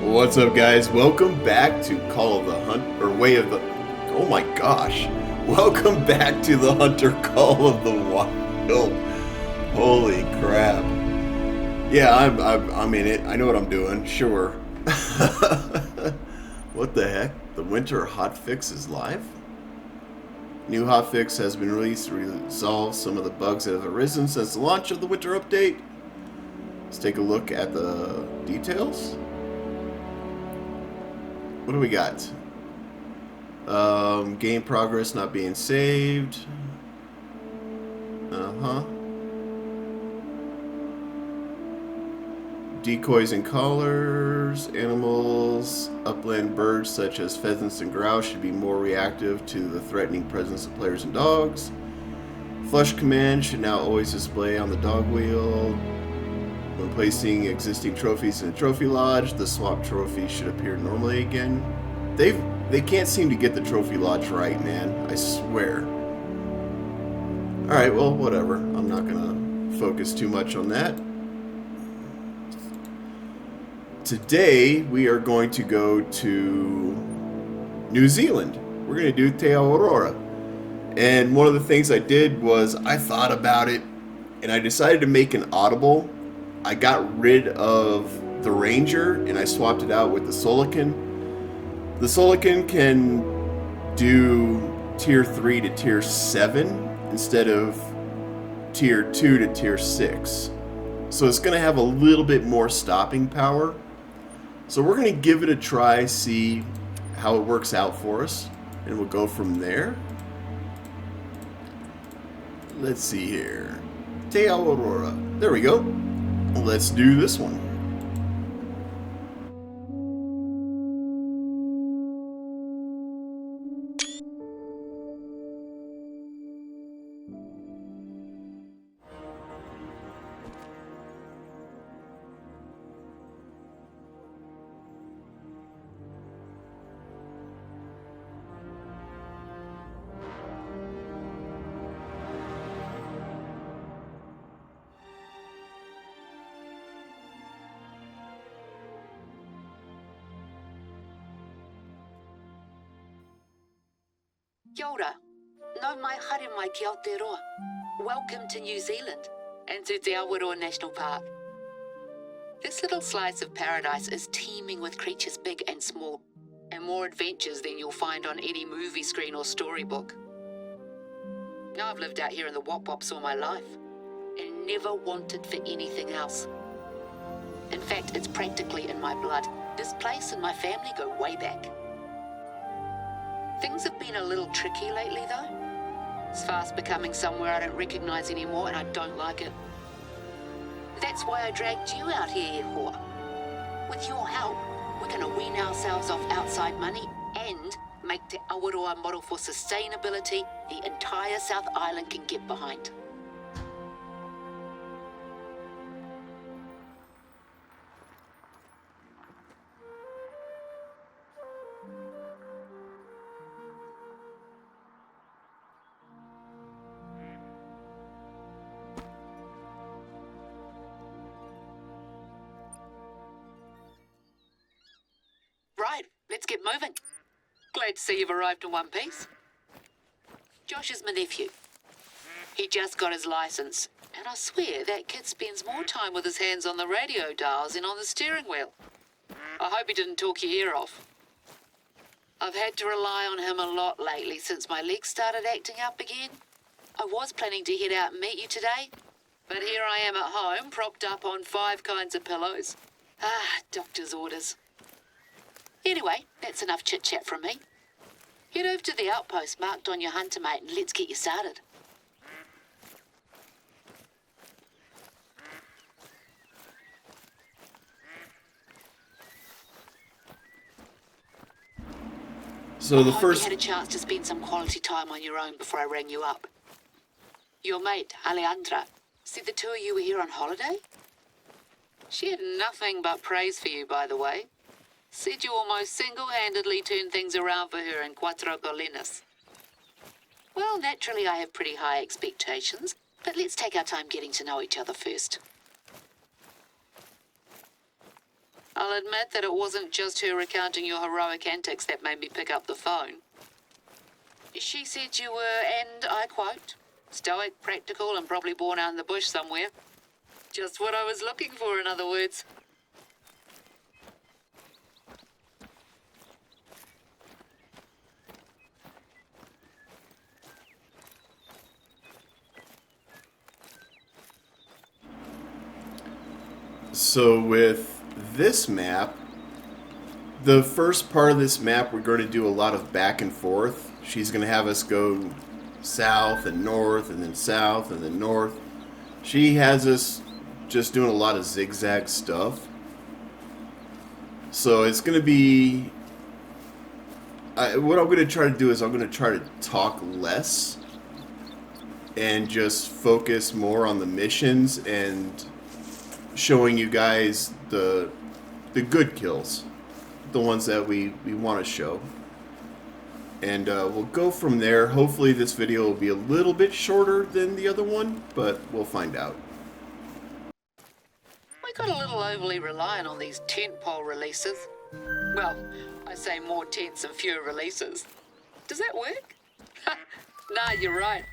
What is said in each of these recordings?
What's up, guys? Welcome back to Call of the Hunt, or Way of the. Oh my gosh! Welcome back to the Hunter Call of the Wild. Holy crap! Yeah, I'm in it. I know what I'm doing. Sure. What the heck? The winter hotfix is live. New hotfix has been released to resolve some of the bugs that have arisen since the launch of the winter update. Let's take a look at the details. What do we got? Game progress not being saved. Decoys and collars. Animals, upland birds such as pheasants and grouse should be more reactive to the threatening presence of players and dogs. Flush command should now always display on the dog wheel. When placing existing trophies in a trophy lodge, the swap trophy should appear normally again. They can't seem to get the trophy lodge right, man. I swear. Alright, well, whatever. I'm not gonna focus too much on that. Today, we are going to go to New Zealand. We're going to do Te Aurora. And one of the things I did was I thought about it, and I decided to make an audible. I got rid of the Ranger, and I swapped it out with the Solican. The Solican can do Tier 3 to Tier 7 instead of Tier 2 to Tier 6. So it's going to have a little bit more stopping power. So we're going to give it a try, see how it works out for us, and we'll go from there. Let's see here. Te Aurora. There we go. Let's do this one. Kia ora. Nau mai haere mai ki Aotearoa. Welcome to New Zealand and to Te Awaroa National Park. This little slice of paradise is teeming with creatures big and small, and more adventures than you'll find on any movie screen or storybook. Now I've lived out here in the Wop Wops all my life, and never wanted for anything else. In fact, it's practically in my blood. This place and my family go way back. Things have been a little tricky lately, though. It's fast becoming somewhere I don't recognize anymore, and I don't like it. That's why I dragged you out here, Hoa. With your help, we're going to wean ourselves off outside money and make Te Awaroa a model for sustainability the entire South Island can get behind. Right, let's get moving. Glad to see you've arrived in one piece. Josh is my nephew. He just got his license, and I swear that kid spends more time with his hands on the radio dials than on the steering wheel. I hope he didn't talk your ear off. I've had to rely on him a lot lately since my legs started acting up again. I was planning to head out and meet you today, but here I am at home, propped up on 5 kinds of pillows. Doctor's orders. Anyway, that's enough chit-chat from me. Head over to the outpost marked on your hunter mate and let's get you started. So the I hope first... you had a chance to spend some quality time on your own before I rang you up. Your mate, Alejandra, said the two of you were here on holiday? She had nothing but praise for you, by the way. Said you almost single-handedly turned things around for her in Cuatro Colinas. Well, naturally I have pretty high expectations, but let's take our time getting to know each other first. I'll admit that it wasn't just her recounting your heroic antics that made me pick up the phone. She said you were, and I quote, stoic, practical, and probably born out in the bush somewhere. Just what I was looking for, in other words. So with this map, the first part of this map, we're going to do a lot of back and forth. She's going to have us go south and north and then south and then north. She has us just doing a lot of zigzag stuff. So it's going to be... what I'm going to try to do is I'm going to try to talk less and just focus more on the missions and showing you guys the good kills, the ones that we want to show, and we'll go from there. Hopefully this video will be a little bit shorter than the other one, but we'll find out. We got a little overly reliant on these tentpole releases. Well, I say more tents and fewer releases. Does that work? Nah, you're right.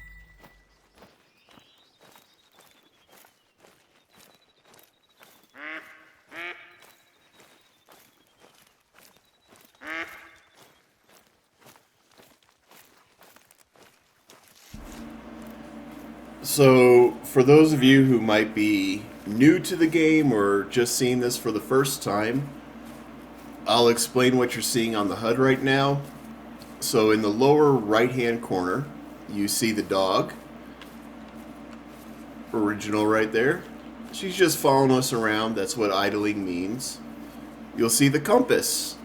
So, for those of you who might be new to the game or just seeing this for the first time, I'll explain what you're seeing on the HUD right now. So, in the lower right-hand corner, you see the dog. Original right there. She's just following us around. That's what idling means. You'll see the compass,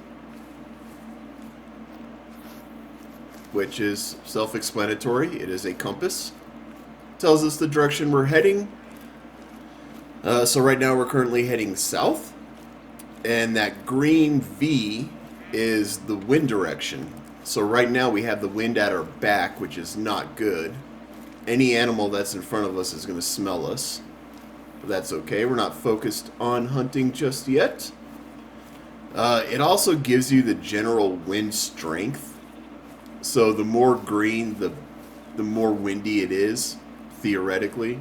which is self-explanatory. It is a compass. Tells us the direction we're heading. So right now we're currently heading south. And that green V is the wind direction. So right now we have the wind at our back, which is not good. Any animal that's in front of us is going to smell us. But that's okay. We're not focused on hunting just yet. It also gives you the general wind strength. So the more green, the more windy it is, theoretically.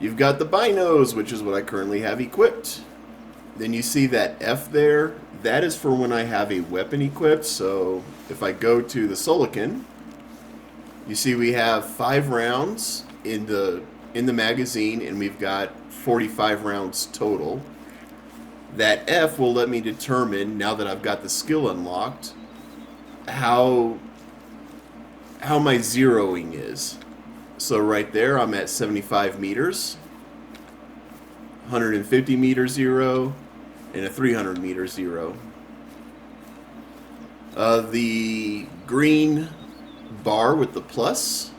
You've got the binos, which is what I currently have equipped. Then you see that F there. That is for when I have a weapon equipped. So if I go to the Solican, you see we have 5 rounds in the magazine, and we've got 45 rounds total. That F will let me determine, now that I've got the skill unlocked, how my zeroing is. So right there, I'm at 75 meters, 150 meter zero, and a 300 meter zero. The green bar with the plus,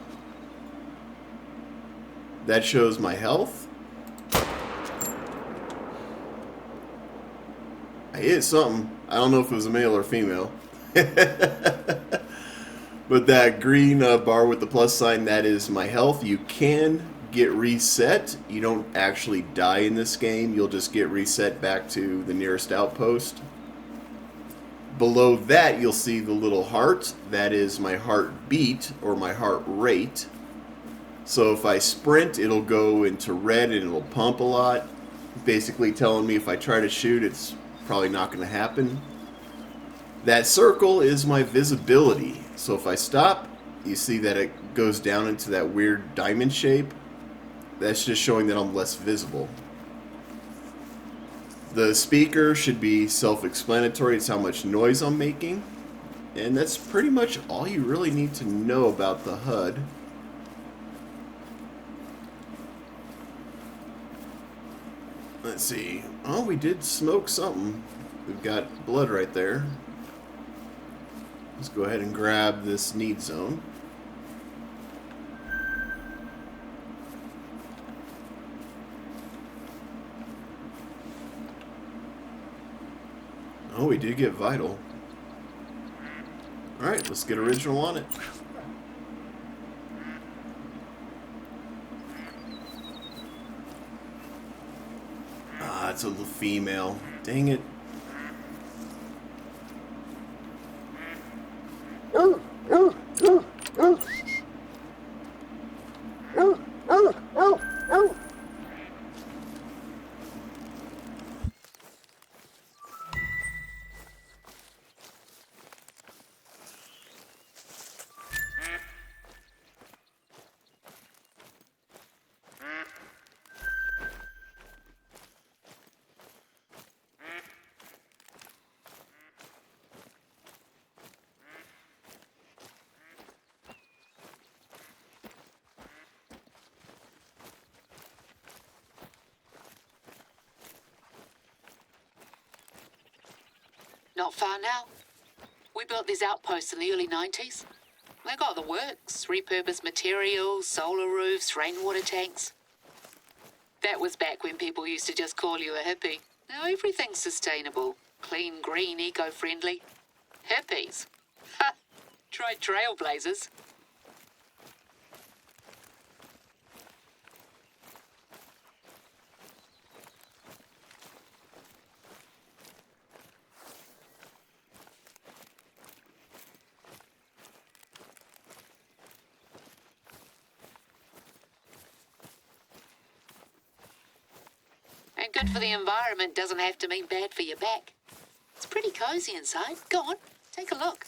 that shows my health. I hit something. I don't know if it was a male or female. But that green bar with the plus sign, that is my health. You can get reset. You don't actually die in this game. You'll just get reset back to the nearest outpost. Below that, you'll see the little heart. That is my heartbeat, or my heart rate. So if I sprint, it'll go into red and it'll pump a lot. Basically telling me if I try to shoot, it's probably not going to happen. That circle is my visibility. So if I stop, you see that it goes down into that weird diamond shape. That's just showing that I'm less visible. The speaker should be self-explanatory. It's how much noise I'm making. And that's pretty much all you really need to know about the HUD. Let's see. Oh, we did smoke something. We've got blood right there. Let's go ahead and grab this need zone. Oh, we did get vital. Alright, let's get original on it. it's a female. Dang it. Not far now. We built these outposts in the early 90s. They got the works, repurposed materials, solar roofs, rainwater tanks. That was back when people used to just call you a hippie. Now everything's sustainable, clean, green, eco-friendly. Hippies? Ha! Try trailblazers. And good for the environment doesn't have to mean bad for your back. It's pretty cozy inside. Go on, take a look.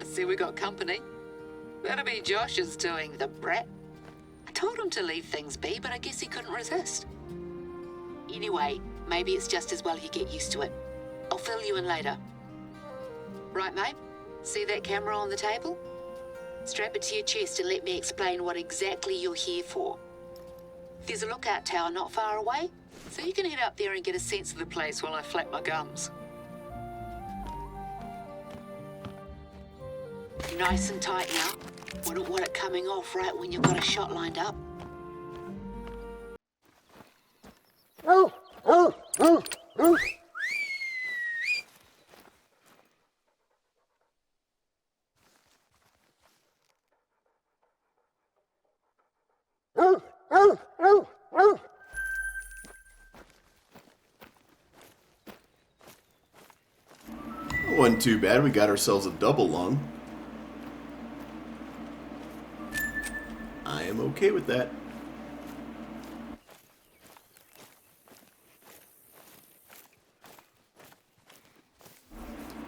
See, we got company. That'll be Josh's doing, the brat. I told him to leave things be, but I guess he couldn't resist. Anyway, maybe it's just as well you get used to it. I'll fill you in later. Right, mate? See that camera on the table? Strap it to your chest and let me explain what exactly you're here for. There's a lookout tower not far away, so you can head up there and get a sense of the place while I flap my gums. Nice and tight now. Wouldn't want it coming off right when you've got a shot lined up. Wasn't too bad. We got ourselves a double lung. I am okay with that.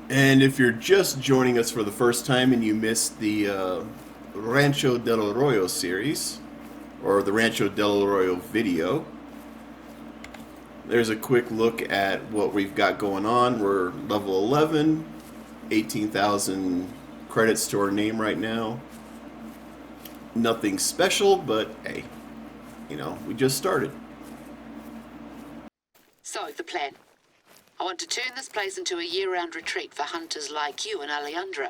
And if you're just joining us for the first time and you missed the Rancho del Arroyo series, or the Rancho del Arroyo video, there's a quick look at what we've got going on. We're level 11, 18,000 credits to our name right now. Nothing special, but hey, you know, we just started. So, the plan. I want to turn this place into a year-round retreat for hunters like you and Alejandra.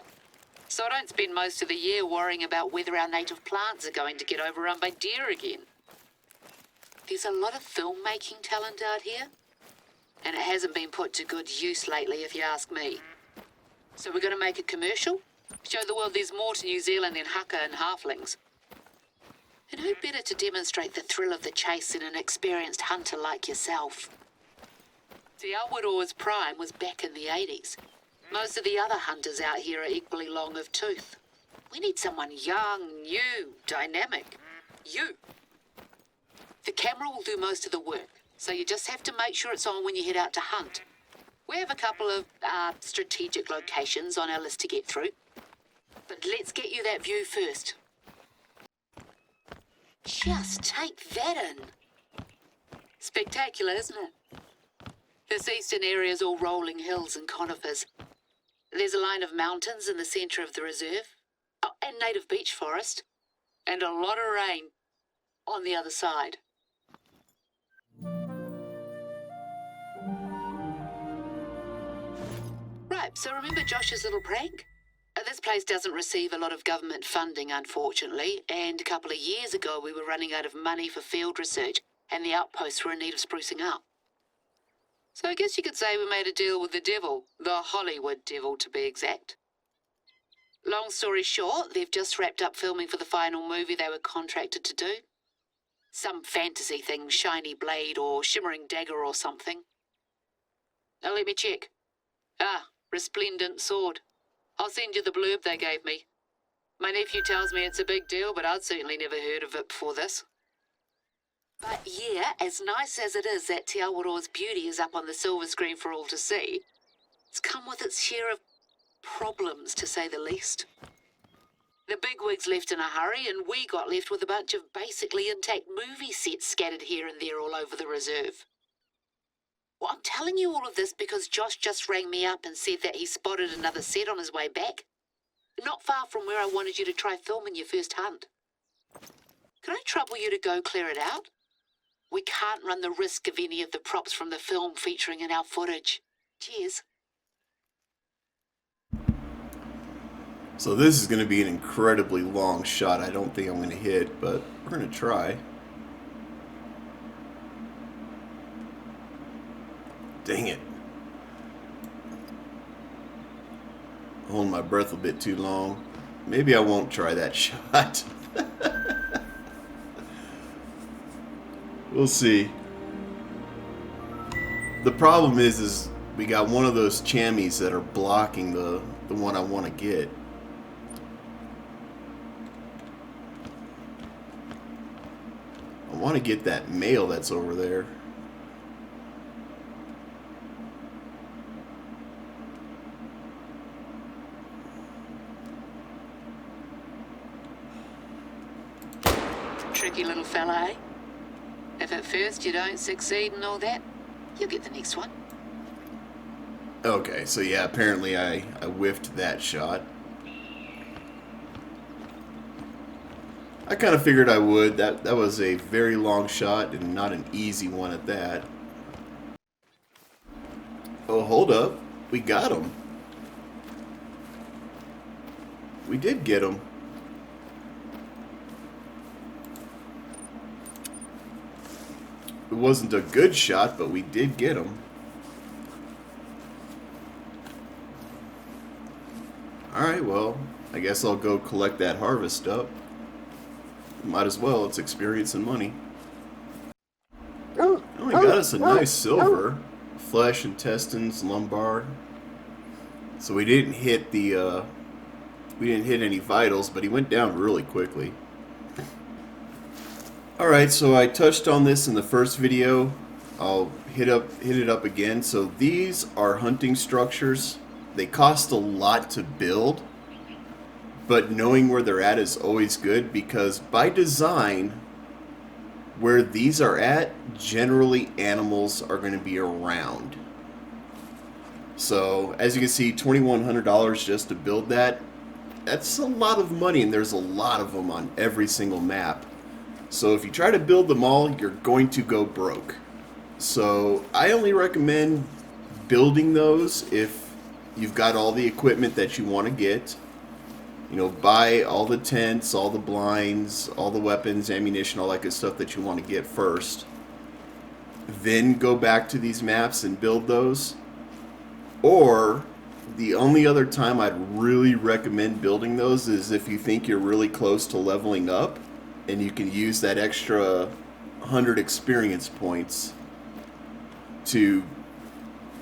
So I don't spend most of the year worrying about whether our native plants are going to get overrun by deer again. There's a lot of filmmaking talent out here, and it hasn't been put to good use lately, if you ask me. So we're going to make a commercial, show the world there's more to New Zealand than haka and halflings. And who better to demonstrate the thrill of the chase than an experienced hunter like yourself? See, our Woodall's prime was back in the 80s. Most of the other hunters out here are equally long of tooth. We need someone young, new, dynamic. You. The camera will do most of the work, so you just have to make sure it's on when you head out to hunt. We have a couple of strategic locations on our list to get through. But let's get you that view first. Just take that in. Spectacular, isn't it? This eastern area is all rolling hills and conifers. There's a line of mountains in the centre of the reserve, and native beech forest, and a lot of rain on the other side. So remember Josh's little prank? This place doesn't receive a lot of government funding, unfortunately, and a couple of years ago we were running out of money for field research, and the outposts were in need of sprucing up. So I guess you could say we made a deal with the devil, the Hollywood devil to be exact. Long story short, they've just wrapped up filming for the final movie they were contracted to do. Some fantasy thing, shiny blade or shimmering dagger or something. Now let me check. Ah, resplendent sword. I'll send you the blurb they gave me. My nephew tells me it's a big deal, but I'd certainly never heard of it before this. But yeah, as nice as it is that Te Awaroa's beauty is up on the silver screen for all to see, it's come with its share of problems, to say the least. The bigwigs left in a hurry, and we got left with a bunch of basically intact movie sets scattered here and there all over the reserve. Well, I'm telling you all of this because Josh just rang me up and said that he spotted another set on his way back. Not far from where I wanted you to try filming your first hunt. Can I trouble you to go clear it out? We can't run the risk of any of the props from the film featuring in our footage. Cheers. So this is going to be an incredibly long shot. I don't think I'm going to hit, but we're going to try. Dang it. Holding my breath a bit too long. Maybe I won't try that shot. We'll see. The problem is we got one of those chammies that are blocking the one I want to get. I want to get that male that's over there. Tricky little fella, eh? If at first you don't succeed and all that, you'll get the next one. Okay, so yeah, apparently I whiffed that shot. I kind of figured I would. That was a very long shot and not an easy one at that. Oh, hold up. We got him. We did get him. It wasn't a good shot, but we did get him. Alright, well, I guess I'll go collect that harvest up. Might as well, it's experience and money. Oh, we got us a nice silver. Flesh, intestines, lumbar. So we didn't hit the, we didn't hit any vitals, but he went down really quickly. Alright, so I touched on this in the first video. I'll hit it up again. So these are hunting structures. They cost a lot to build, but knowing where they're at is always good because by design, where these are at, generally animals are going to be around. So as you can see, $2,100 just to build that. That's a lot of money, and there's a lot of them on every single map. So if you try to build them all, you're going to go broke. So I only recommend building those if you've got all the equipment that you want to get. You know, buy all the tents, all the blinds, all the weapons, ammunition, all that good stuff that you want to get first. Then go back to these maps and build those. Or the only other time I'd really recommend building those is if you think you're really close to leveling up and you can use that extra 100 experience points to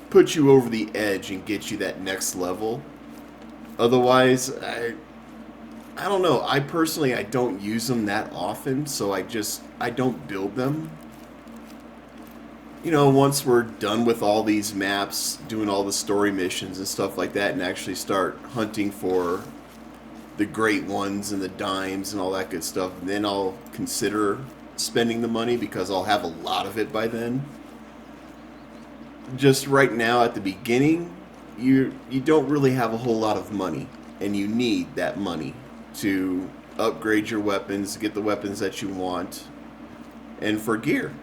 put you over the edge and get you that next level. Otherwise, I don't know. I personally, I don't use them that often, so I don't build them. You know, once we're done with all these maps, doing all the story missions and stuff like that, and actually start hunting for the great ones and the dimes and all that good stuff, then I'll consider spending the money because I'll have a lot of it by then. Just right now at the beginning, you don't really have a whole lot of money, and you need that money to upgrade your weapons, get the weapons that you want, and for gear,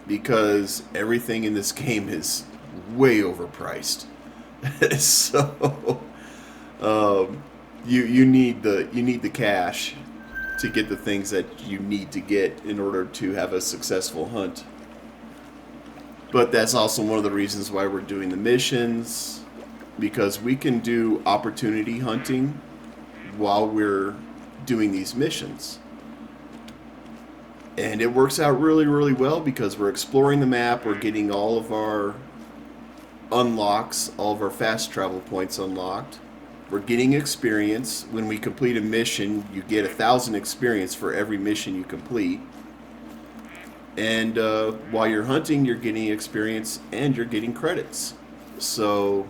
because everything in this game is way overpriced. So you need the cash to get the things that you need to get in order to have a successful hunt. But that's also one of the reasons why we're doing the missions, because we can do opportunity hunting while we're doing these missions. And it works out really, really well because we're exploring the map, we're getting all of our unlocks, all of our fast travel points unlocked. We're getting experience. When we complete a mission, you get 1,000 experience for every mission you complete. And while you're hunting, you're getting experience and you're getting credits. So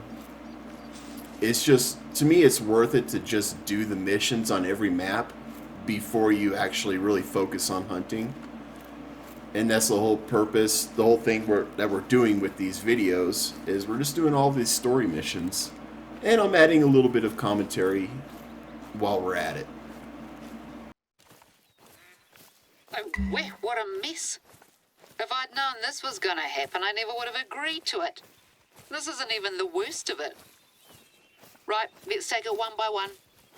it's just, to me, it's worth it to just do the missions on every map before you actually really focus on hunting. And that's the whole purpose, the whole thing that we're doing with these videos is we're just doing all these story missions. And I'm adding a little bit of commentary while we're at it. Oh, what a mess. If I'd known this was going to happen, I never would have agreed to it. This isn't even the worst of it. Right, let's take it one by one.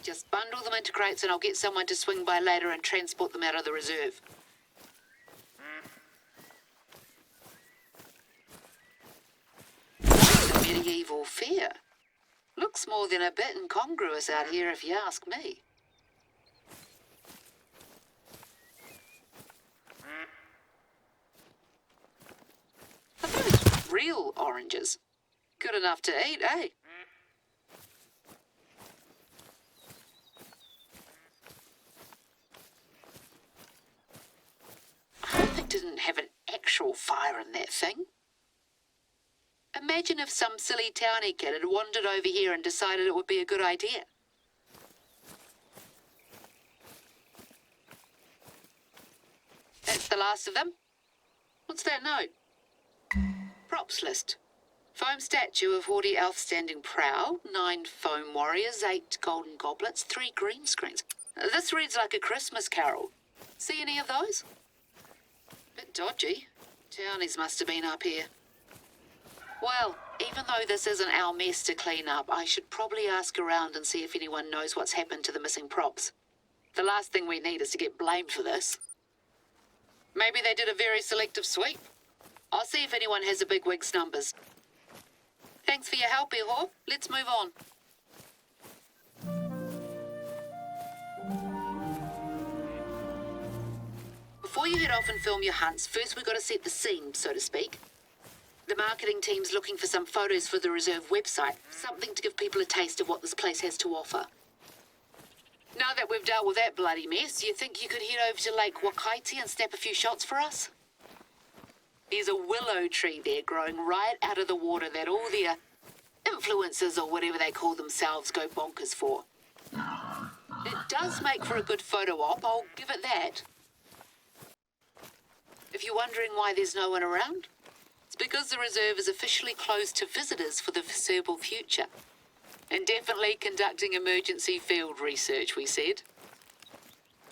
Just bundle them into crates and I'll get someone to swing by later and transport them out of the reserve. The medieval fair. Looks more than a bit incongruous out here if you ask me. Are those real oranges? Good enough to eat, eh? I hope they didn't have an actual fire in that thing. Imagine if some silly townie kid had wandered over here and decided it would be a good idea. That's the last of them. What's that note? Props list. Foam statue of haughty elf standing prow, 9 foam warriors, 8 golden goblets, 3 green screens. This reads like a Christmas carol. See any of those? Bit dodgy. Townies must have been up here. Well, even though this isn't our mess to clean up, I should probably ask around and see if anyone knows what's happened to the missing props. The last thing we need is to get blamed for this. Maybe they did a very selective sweep. I'll see if anyone has a big wig's numbers. Thanks for your help, Ihor. Let's move on. Before you head off and film your hunts, first we've got to set the scene, so to speak. The marketing team's looking for some photos for the reserve website, something to give people a taste of what this place has to offer. Now that we've dealt with that bloody mess, you think you could head over to Lake Wakaiti and snap a few shots for us? There's a willow tree there growing right out of the water that all the influencers or whatever they call themselves go bonkers for. It does make for a good photo op, I'll give it that. If you're wondering why there's no one around, it's because the reserve is officially closed to visitors for the foreseeable future. And definitely conducting emergency field research, we said.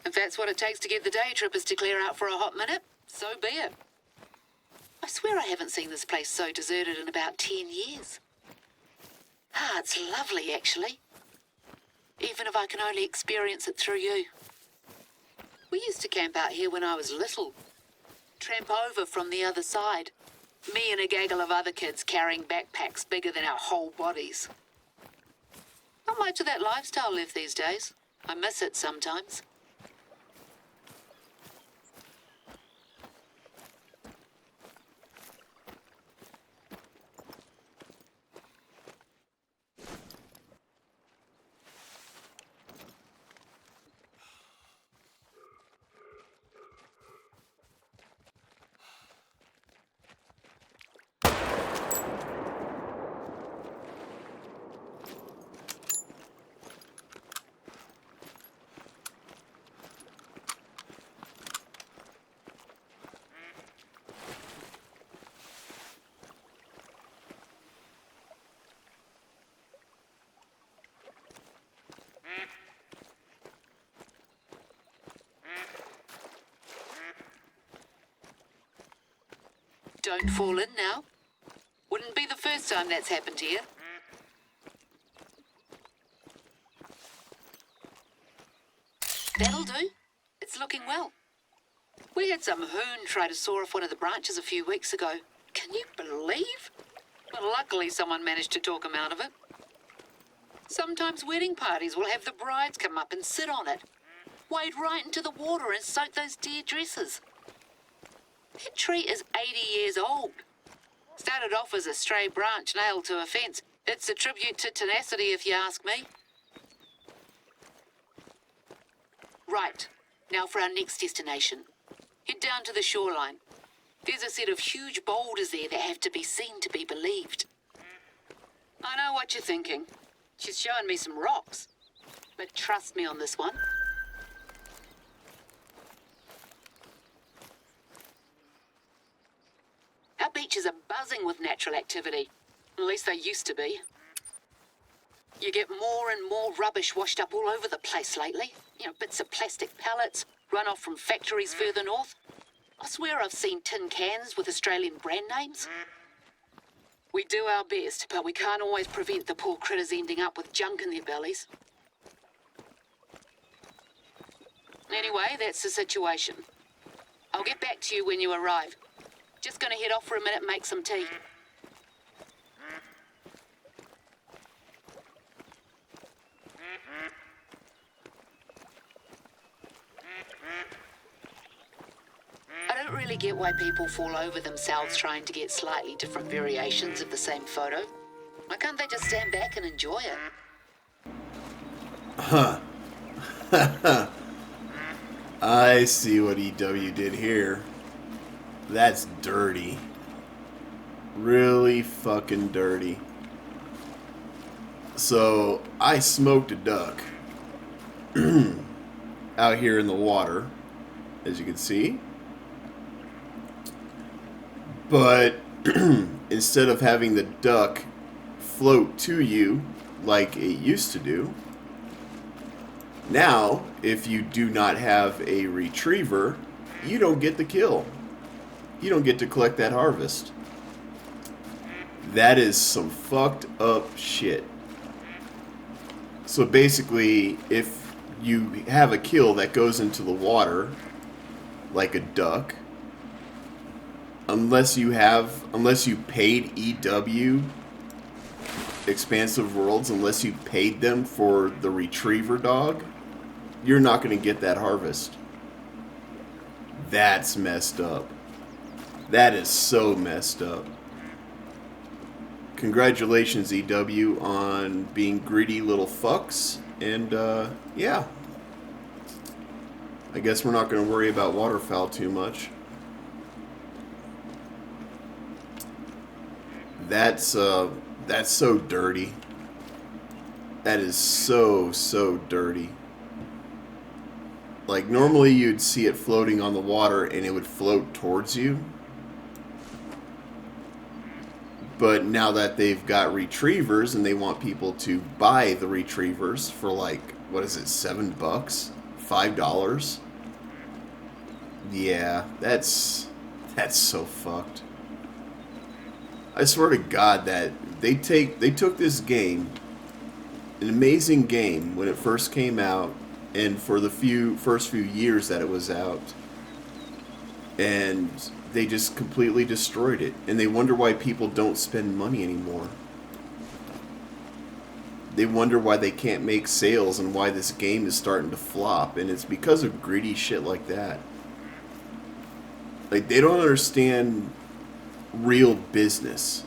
If that's what it takes to get the day trippers to clear out for a hot minute, so be it. I swear I haven't seen this place so deserted in about 10 years. Ah, it's lovely, actually. Even if I can only experience it through you. We used to camp out here when I was little. Tramp over from the other side. Me and a gaggle of other kids carrying backpacks bigger than our whole bodies. Not much of that lifestyle left these days. I miss it sometimes. Don't fall in now. Wouldn't be the first time that's happened here. That'll do. It's looking well. We had some hoon try to saw off one of the branches a few weeks ago. Can you believe? Well, luckily someone managed to talk him out of it. Sometimes wedding parties will have the brides come up and sit on it, wade right into the water and soak those dear dresses. That tree is 80 years old. Started off as a stray branch nailed to a fence. It's a tribute to tenacity, if you ask me. Right, now for our next destination. Head down to the shoreline. There's a set of huge boulders there that have to be seen to be believed. I know what you're thinking. She's showing me some rocks. But trust me on this one. Our beaches are buzzing with natural activity. At least they used to be. You get more and more rubbish washed up all over the place lately. You know, bits of plastic pellets, runoff from factories further north. I swear I've seen tin cans with Australian brand names. We do our best, but we can't always prevent the poor critters ending up with junk in their bellies. Anyway, that's the situation. I'll get back to you when you arrive. Just gonna head off for a minute and make some tea. I don't really get why people fall over themselves trying to get slightly different variations of the same photo. Why can't they just stand back and enjoy it? Huh. I see what EW did here. That's dirty. Really fucking dirty. So, I smoked a duck out here in the water, as you can see. But instead of having the duck float to you like it used to do, now, if you do not have a retriever, you don't get the kill. You don't get to collect that harvest. That is some fucked up shit. So basically, if you have a kill that goes into the water, like a duck, unless you paid EW, Expansive Worlds, unless you paid them for the retriever dog, you're not going to get that harvest. That's messed up. That is so messed up. Congratulations, EW, on being greedy little fucks. And, yeah. I guess we're not going to worry about waterfowl too much. That's so dirty. That is so dirty. Like, normally you'd see it floating on the water and it would float towards you. But now that they've got retrievers and they want people to buy the retrievers for like, what is it, $7? $5? Yeah, that's so fucked. I swear to God that they took this game, an amazing game when it first came out, and for the first few years that it was out, and they just completely destroyed it. And they wonder why people don't spend money anymore. They wonder why they can't make sales and why this game is starting to flop, and it's because of greedy shit like that. Like, they don't understand real business.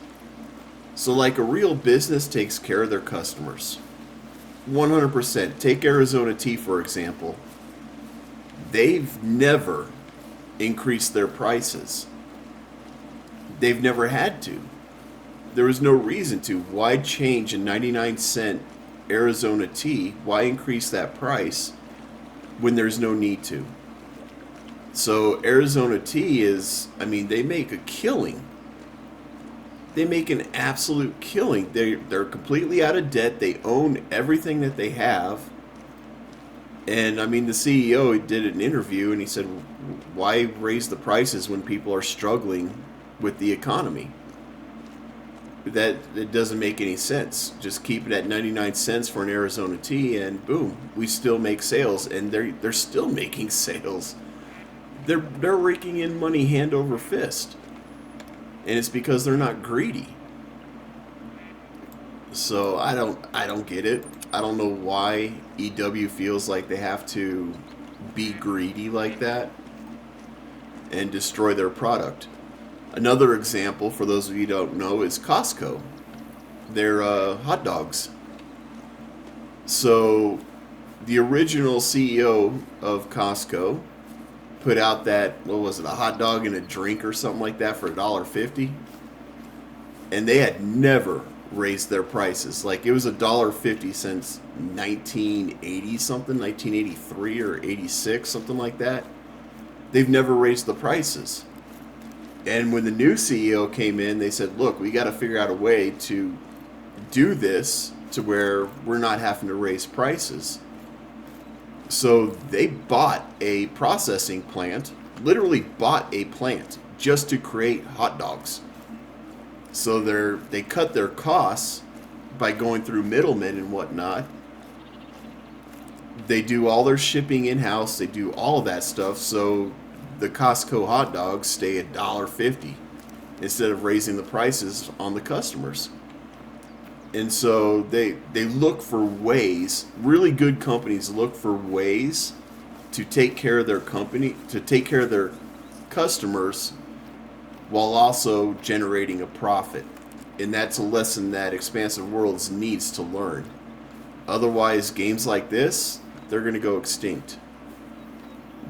So, like, a real business takes care of their customers. 100%. Take Arizona Tea, for example. They've never increased their prices. They've never had to. There was no reason to. Why change a 99-cent Arizona Tea? Why increase that price when there's no need to? So Arizona Tea is, I mean, they make a killing. They make an absolute killing. They're completely out of debt. They own everything that they have. And, I mean, the CEO did an interview and he said, why raise the prices when people are struggling with the economy? That it doesn't make any sense. Just keep it at 99 cents for an Arizona tea, and boom, we still make sales, and they're still making sales. They're raking in money hand over fist, and it's because they're not greedy. So I don't get it. I don't know why EW feels like they have to be greedy like that and destroy their product. Another example, for those of you who don't know, is Costco. They're hot dogs. So the original CEO of Costco put out that, what was it, a hot dog and a drink or something like that for $1.50. And they had never raised their prices. Like, it was $1.50 since 1980 something, 1983 or 86, something like that. They've never raised the prices. And when the new CEO came in, they said, look, we got to figure out a way to do this to where we're not having to raise prices. So they bought a processing plant, literally bought a plant just to create hot dogs. So they cut their costs by going through middlemen and whatnot. They do all their shipping in-house. They do all of that stuff. So the Costco hot dogs stay at $1.50 instead of raising the prices on the customers. And so they look for ways, really good companies look for ways to take care of their company, to take care of their customers while also generating a profit. And that's a lesson that Expansive Worlds needs to learn. Otherwise, games like this, they're going to go extinct.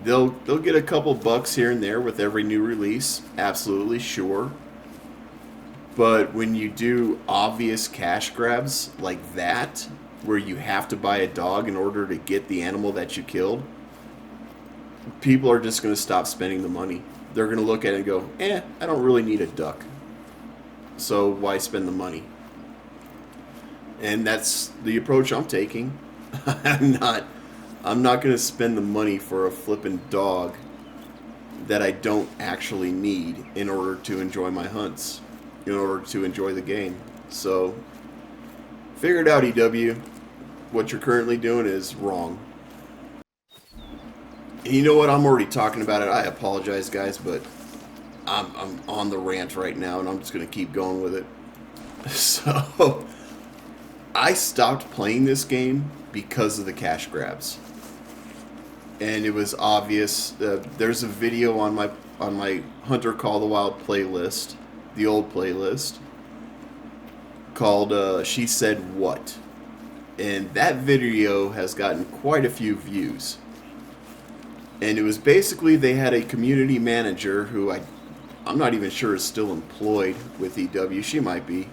They'll get a couple bucks here and there with every new release, absolutely, sure. But when you do obvious cash grabs like that, where you have to buy a dog in order to get the animal that you killed, people are just going to stop spending the money. They're going to look at it and go, I don't really need a duck. So why spend the money? And that's the approach I'm taking. I'm not going to spend the money for a flippin' dog that I don't actually need in order to enjoy my hunts, in order to enjoy the game. So, figure it out, EW. What you're currently doing is wrong. And you know what? I'm already talking about it. I apologize, guys, but I'm on the rant right now, and I'm just going to keep going with it. So, I stopped playing this game because of the cash grabs. And it was obvious. There's a video on my Hunter Call the Wild playlist, the old playlist, called She Said What? And that video has gotten quite a few views. And it was basically, they had a community manager who I'm not even sure is still employed with EW. She might be.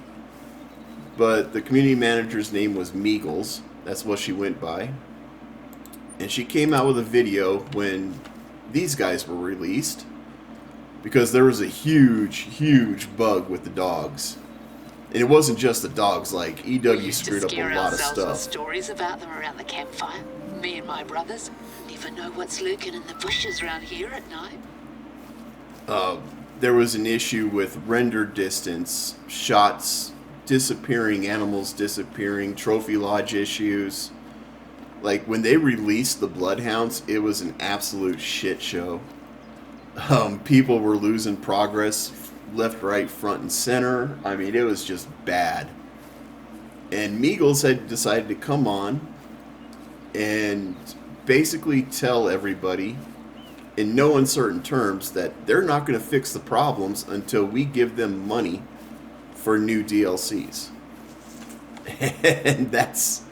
But the community manager's name was Meagles. That's what she went by. And she came out with a video when these guys were released, because there was a huge bug with the dogs. And it wasn't just the dogs, like EW screwed up a lot of stuff. With stories about them around the campfire. Me and my brothers never know what's lurking in the bushes around here at night. There was an issue with render distance, shots disappearing, animals disappearing, trophy lodge issues. Like, when they released the Bloodhounds, it was an absolute shit show. People were losing progress left, right, front, and center. I mean, it was just bad. And Meagles had decided to come on and basically tell everybody in no uncertain terms that they're not going to fix the problems until we give them money for new DLCs. And that's,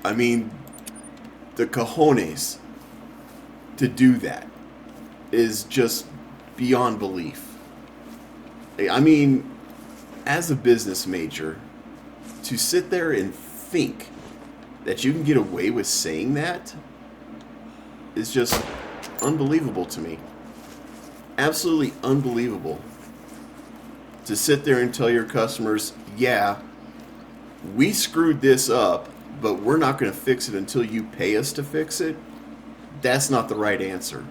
I mean, the cojones to do that is just beyond belief. I mean, as a business major, to sit there and think that you can get away with saying that is just unbelievable to me. Absolutely unbelievable. To sit there and tell your customers, yeah, we screwed this up, but we're not going to fix it until you pay us to fix it. That's not the right answer.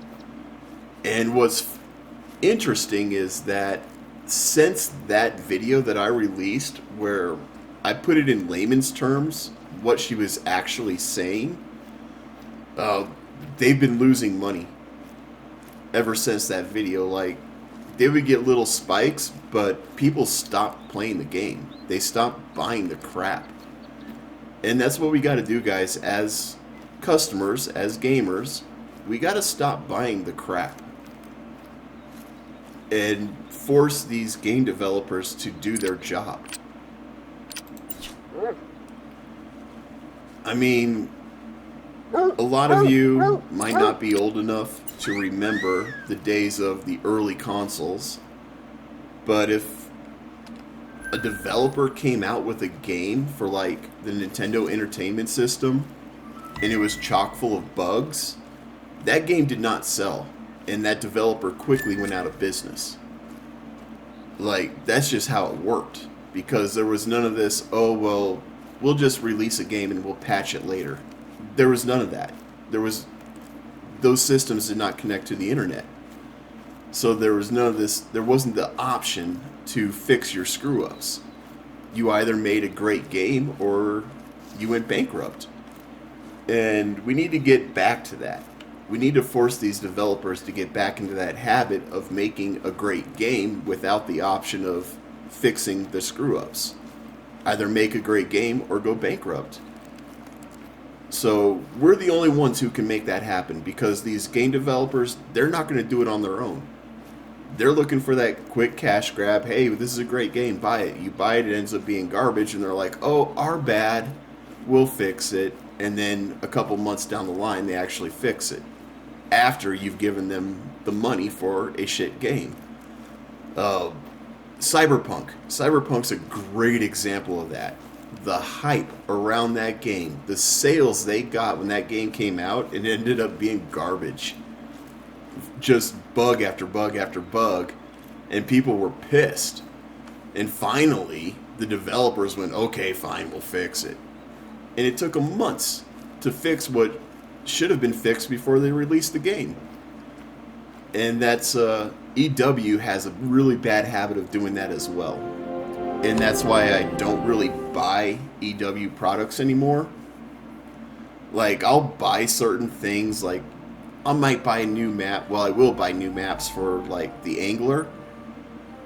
And what's interesting is that since that video that I released, where I put it in layman's terms, what she was actually saying, they've been losing money ever since that video. Like, they would get little spikes, but people stopped playing the game. They stopped buying the crap. And that's what we got to do, guys, as customers, as gamers. We got to stop buying the crap and force these game developers to do their job. I mean, a lot of you might not be old enough to remember the days of the early consoles, but if a developer came out with a game for like the Nintendo Entertainment System and it was chock full of bugs, that game did not sell, and that developer quickly went out of business. Like, that's just how it worked, because there was none of this, oh well, we'll just release a game and we'll patch it later. There was none of that. Those systems did not connect to the internet. So there was none of this, there wasn't the option to fix your screw-ups. You either made a great game or you went bankrupt. And we need to get back to that. We need to force these developers to get back into that habit of making a great game without the option of fixing the screw-ups. Either make a great game or go bankrupt. So we're the only ones who can make that happen, because these game developers, they're not going to do it on their own. They're looking for that quick cash grab. Hey, this is a great game, buy it. You buy it, it ends up being garbage, and they're like, oh, our bad, we'll fix it. And then a couple months down the line, they actually fix it after you've given them the money for a shit game. Cyberpunk's a great example of that. The hype around that game, the sales they got when that game came out, it ended up being garbage. Just bug after bug after bug, and people were pissed. And finally, the developers went, okay, fine, we'll fix it. And it took them months to fix what should have been fixed before they released the game. And that's EW has a really bad habit of doing that as well. And that's why I don't really buy EW products anymore. Like, I'll buy certain things, like I might buy a new map. Well, I will buy new maps for like the Angler,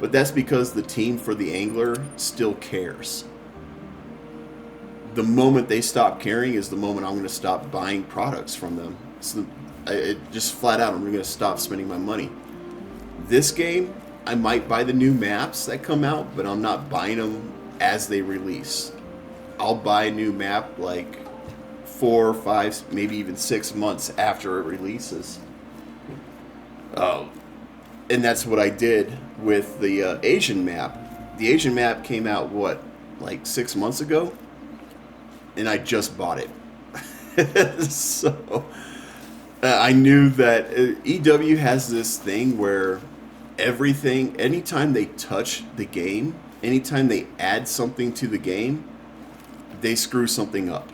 but that's because the team for the Angler still cares. The moment they stop caring is the moment I'm going to stop buying products from them. So just flat out, I'm going to stop spending my money. This game, I might buy the new maps that come out, but I'm not buying them as they release. I'll buy a new map like 4 or 5, maybe even 6 months after it releases. And that's what I did with the Asian map. The Asian map came out, what, like 6 months ago? And I just bought it. So I knew that EW has this thing where everything, anytime they touch the game, anytime they add something to the game, they screw something up.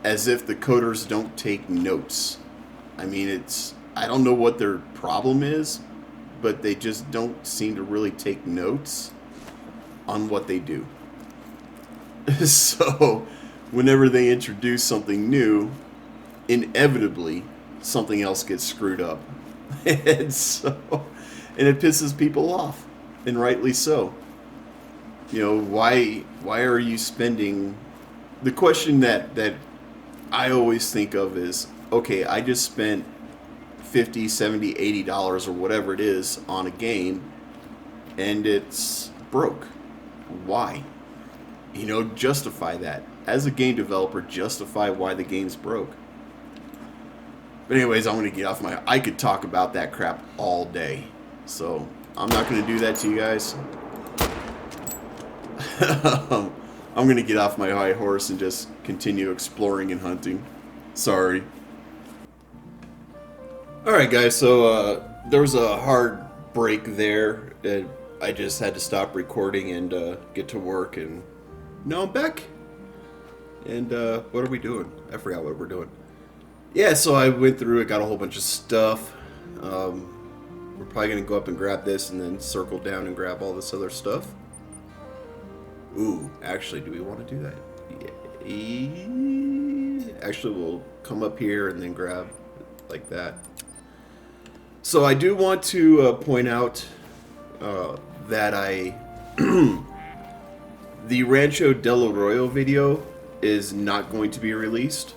As if the coders don't take notes. I mean, I don't know what their problem is, but they just don't seem to really take notes on what they do. So, whenever they introduce something new, inevitably, something else gets screwed up. And it pisses people off, and rightly so. You know, why are you spending... The question that I always think of is, okay, I just spent $50, $70, $80 or whatever it is on a game, and it's broke. Why? You know, justify that. As a game developer, justify why the game's broke. But anyways, I'm going to get off my... I could talk about that crap all day. So, I'm not going to do that to you guys. I'm going to get off my high horse and just continue exploring and hunting. Sorry. Alright guys, so there was a hard break there. I just had to stop recording and get to work, and now I'm back. And what are we doing? I forgot what we're doing. Yeah, so I went through it, got a whole bunch of stuff. we're probably going to go up and grab this and then circle down and grab all this other stuff. Ooh, actually, do we want to do that? Yeah. Actually, we'll come up here and then grab like that. So I do want to point out that the Rancho del Arroyo video is not going to be released.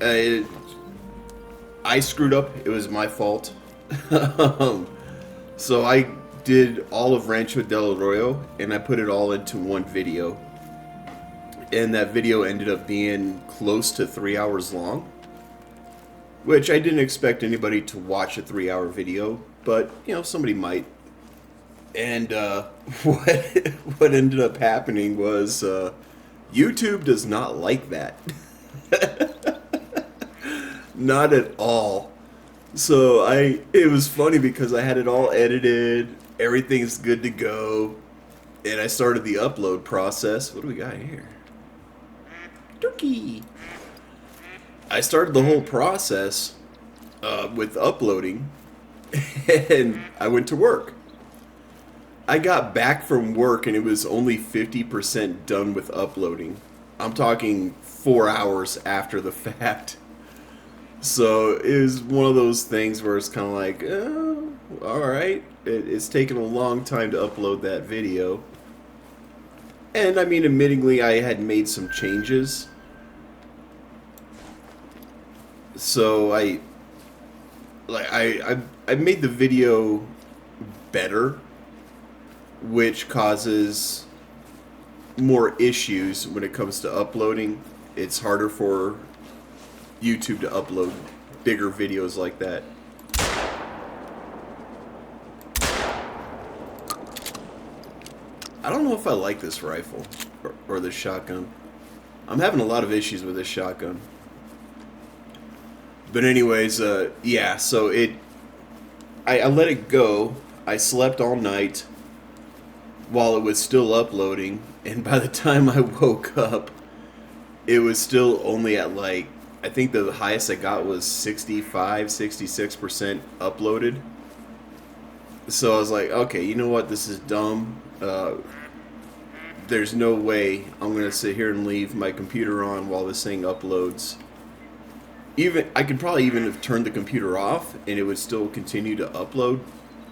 I screwed up. It was my fault. So I did all of Rancho del Arroyo and I put it all into one video. And that video ended up being close to 3 hours long. Which I didn't expect anybody to watch a 3-hour video, but you know, somebody might. And what ended up happening was YouTube does not like that. Not at all. So it was funny because I had it all edited, everything's good to go, and I started the upload process. What do we got here? Turkey. I started the whole process with uploading, and I went to work. I got back from work and it was only 50% done with uploading. I'm talking 4 hours after the fact. So it was one of those things where it's kind of like, oh, alright. It's taken a long time to upload that video. And I mean, admittingly, I had made some changes. So I made the video better, which causes more issues when it comes to uploading. It's harder for YouTube to upload bigger videos like that. I don't know if I like this rifle or this shotgun. I'm having a lot of issues with this shotgun. But anyways, yeah, so I let it go. I slept all night while it was still uploading, and by the time I woke up, it was still only at like, I think the highest I got was 65-66% uploaded. So I was like, okay, you know what, this is dumb. There's no way I'm gonna sit here and leave my computer on while this thing uploads. Even I could probably even have turned the computer off and it would still continue to upload,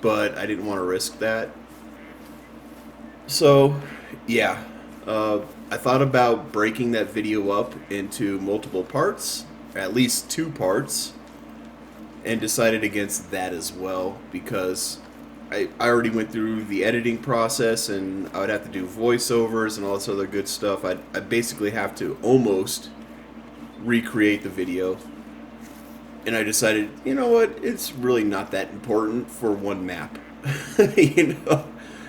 but I didn't want to risk that. So, yeah, I thought about breaking that video up into multiple parts, at least 2 parts, and decided against that as well because I already went through the editing process and I would have to do voiceovers and all this other good stuff. I basically have to almost recreate the video. And I decided, you know what, it's really not that important for one map. You know,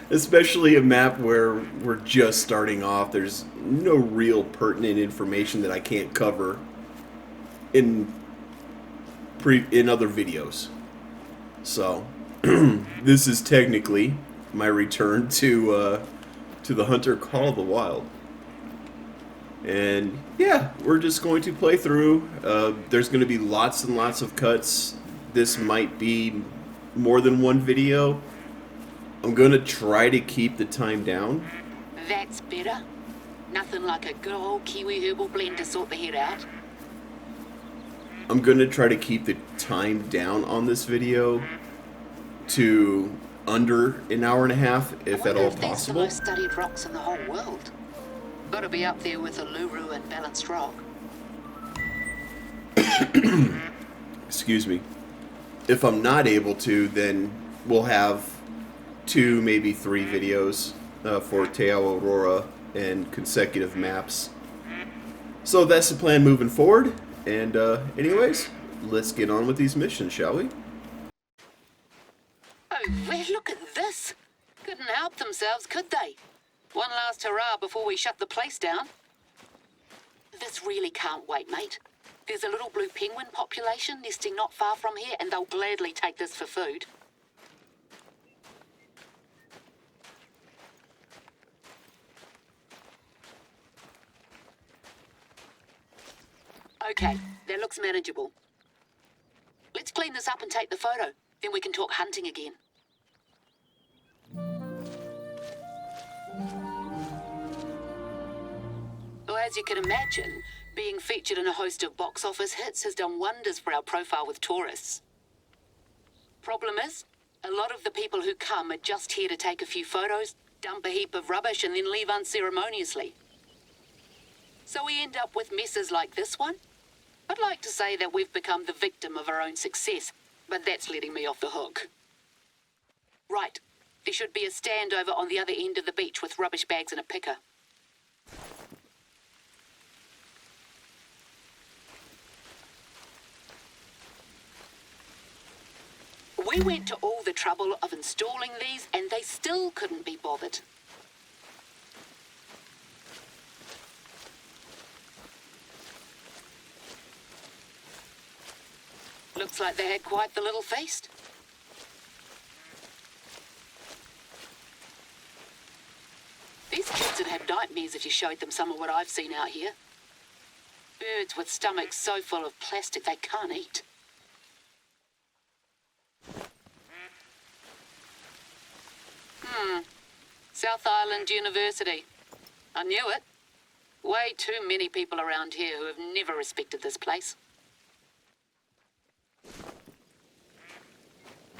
especially a map where we're just starting off. There's no real pertinent information that I can't cover in other videos. So this is technically my return to the Hunter Call of the Wild. And yeah, we're just going to play through. There's going to be lots and lots of cuts. This might be more than one video. I'm going to try to keep the time down. That's better. Nothing like a good old Kiwi herbal blend to sort the head out. I'm going to try to keep the time down on this video to under an hour and a half, if at all possible. These are the most studied rocks in the whole world. Gotta be up there with Uluru and Balanced Rock. Excuse me. If I'm not able to, then we'll have 2, maybe 3 videos for Te Aurora and consecutive maps. So that's the plan moving forward. And anyways, let's get on with these missions, shall we? Oh, well, look at this. Couldn't help themselves, could they? One last hurrah before we shut the place down. This really can't wait, mate. There's a little blue penguin population nesting not far from here, and they'll gladly take this for food. Okay, that looks manageable. Let's clean this up and take the photo. Then we can talk hunting again. Well, as you can imagine, being featured in a host of box office hits has done wonders for our profile with tourists. Problem is, a lot of the people who come are just here to take a few photos, dump a heap of rubbish, and then leave unceremoniously. So we end up with messes like this one. I'd like to say that we've become the victim of our own success, but that's letting me off the hook. Right, there should be a stand over on the other end of the beach with rubbish bags and a picker. We went to all the trouble of installing these, and they still couldn't be bothered. Looks like they had quite the little feast. These kids would have nightmares if you showed them some of what I've seen out here. Birds with stomachs so full of plastic they can't eat. South Island University. I knew it. Way too many people around here who have never respected this place.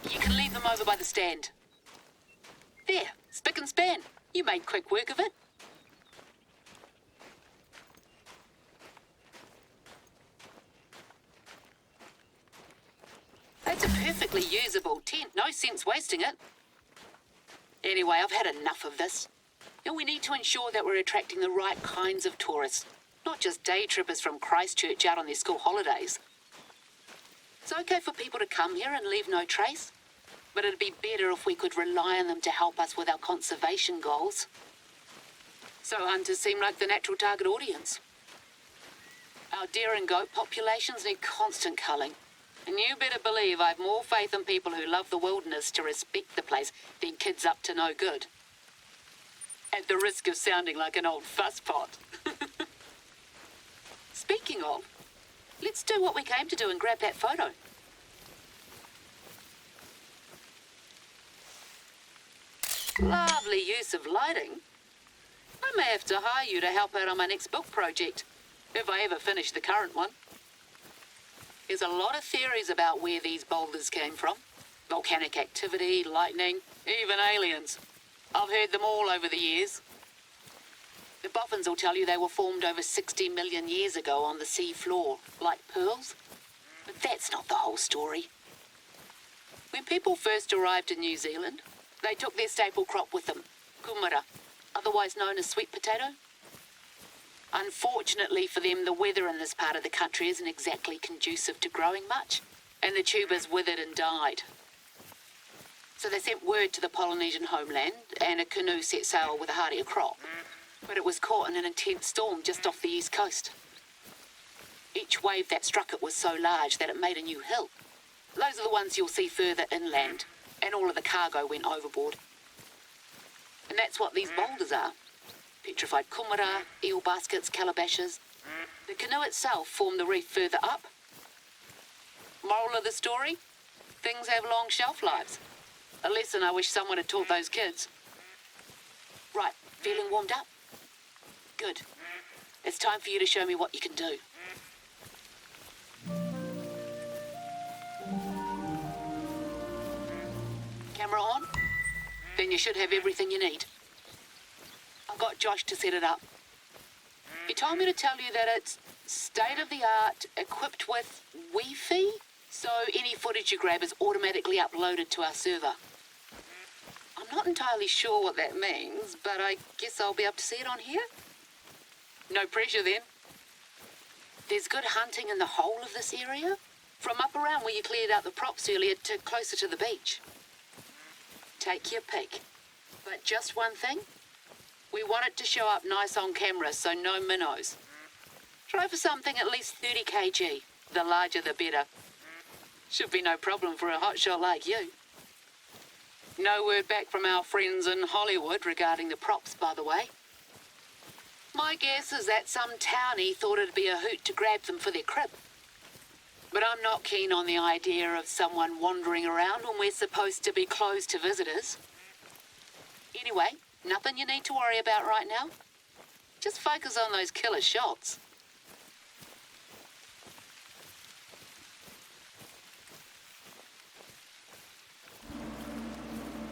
You can leave them over by the stand. There, spick and span. You made quick work of it. That's a perfectly usable tent. No sense wasting it. Anyway, I've had enough of this. And we need to ensure that we're attracting the right kinds of tourists, not just day trippers from Christchurch out on their school holidays. It's okay for people to come here and leave no trace, but it'd be better if we could rely on them to help us with our conservation goals. So hunters seem like the natural target audience. Our deer and goat populations need constant culling. And you better believe I've more faith in people who love the wilderness to respect the place than kids up to no good. At the risk of sounding like an old fusspot. Speaking of, let's do what we came to do and grab that photo. Lovely use of lighting. I may have to hire you to help out on my next book project, if I ever finish the current one. There's a lot of theories about where these boulders came from. Volcanic activity, lightning, even aliens. I've heard them all over the years. The boffins will tell you they were formed over 60 million years ago on the sea floor, like pearls. But that's not the whole story. When people first arrived in New Zealand, they took their staple crop with them, kumara, otherwise known as sweet potato. Unfortunately for them, the weather in this part of the country isn't exactly conducive to growing much, and the tubers withered and died. So they sent word to the Polynesian homeland, and a canoe set sail with a hardier crop. But it was caught in an intense storm just off the east coast. Each wave that struck it was so large that it made a new hill. Those are the ones you'll see further inland, and all of the cargo went overboard. And that's what these boulders are. Petrified kumara, eel baskets, calabashes. The canoe itself formed the reef further up. Moral of the story? Things have long shelf lives. A lesson I wish someone had taught those kids. Right, feeling warmed up? Good. It's time for you to show me what you can do. Camera on? Then you should have everything you need. I've got Josh to set it up. He told me to tell you that it's state-of-the-art, equipped with Wi-Fi, so any footage you grab is automatically uploaded to our server. I'm not entirely sure what that means, but I guess I'll be able to see it on here. No pressure then. There's good hunting in the whole of this area, from up around where you cleared out the props earlier to closer to the beach. Take your pick. But just one thing. We want it to show up nice on camera, so no minnows. Try for something at least 30 kg. The larger the better. Should be no problem for a hotshot like you. No word back from our friends in Hollywood regarding the props, by the way. My guess is that some townie thought it'd be a hoot to grab them for their crib. But I'm not keen on the idea of someone wandering around when we're supposed to be closed to visitors. Anyway, nothing you need to worry about right now. Just focus on those killer shots.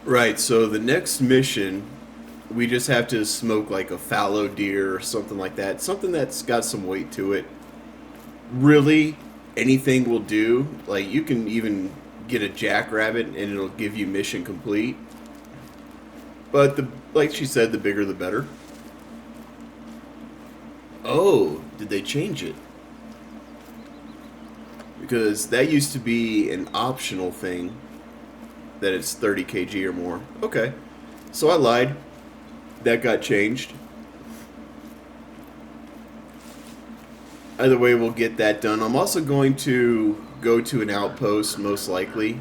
Right, so the next mission, we just have to smoke like a fallow deer or something like that. Something that's got some weight to it. Really, anything will do. Like, you can even get a jackrabbit and it'll give you mission complete. But, like she said, the bigger the better. Oh, did they change it? Because that used to be an optional thing, that it's 30 kg or more. Okay, so I lied. That got changed. Either way, we'll get that done. I'm also going to go to an outpost, most likely,